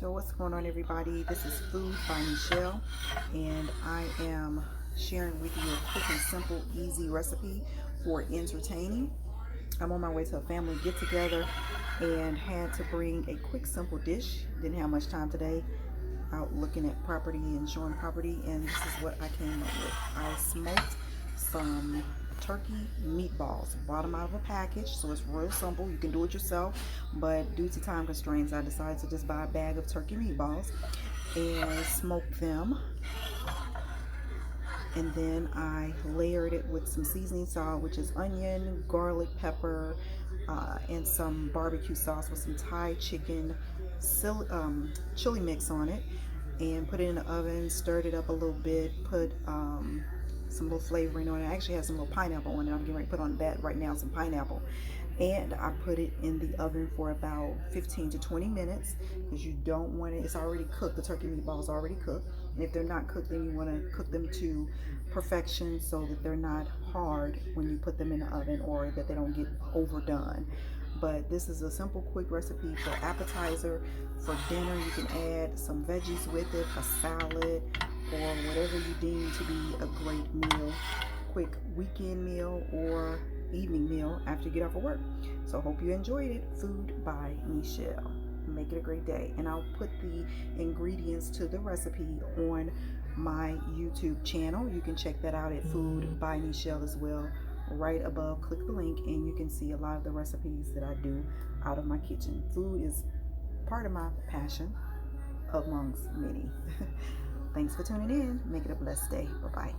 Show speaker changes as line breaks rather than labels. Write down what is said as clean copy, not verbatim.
So what's going on, everybody? This is Food by Nichelle, and I am sharing with you a quick and simple, easy recipe for entertaining. I'm on my way to a family get together and had to bring a quick, simple dish. Didn't have much time today out looking at property and showing property, and this is what I came up with. I smoked some turkey meatballs, bought them out of a package, so it's real simple. You can do it yourself, but due to time constraints, I decided to just buy a bag of turkey meatballs and smoke them. And then I layered it with some seasoning salt, which is onion, garlic, pepper, and some barbecue sauce with some Thai chicken chili mix on it, and put it in the oven, stirred it up a little bit, put some little flavoring on it. I actually have some little pineapple on it. I'm getting ready to put on that right now, some pineapple. And I put it in the oven for about 15 to 20 minutes because you don't want it, it's already cooked. The turkey meatballs are already cooked. And if they're not cooked, then you want to cook them to perfection so that they're not hard when you put them in the oven, or that they don't get overdone. But this is a simple, quick recipe for appetizer. For dinner, you can add some veggies with it, a salad, or whatever you deem to be a great meal, quick weekend meal or evening meal after you get off of work. So hope you enjoyed it. Food by Nichelle. Make it a great day. And I'll put the ingredients to the recipe on my YouTube channel. You can check that out at Food by Nichelle as well. Right above, click the link and you can see a lot of the recipes that I do out of my kitchen. Food is part of my passion amongst many. Thanks for tuning in. Make it a blessed day. Bye-bye.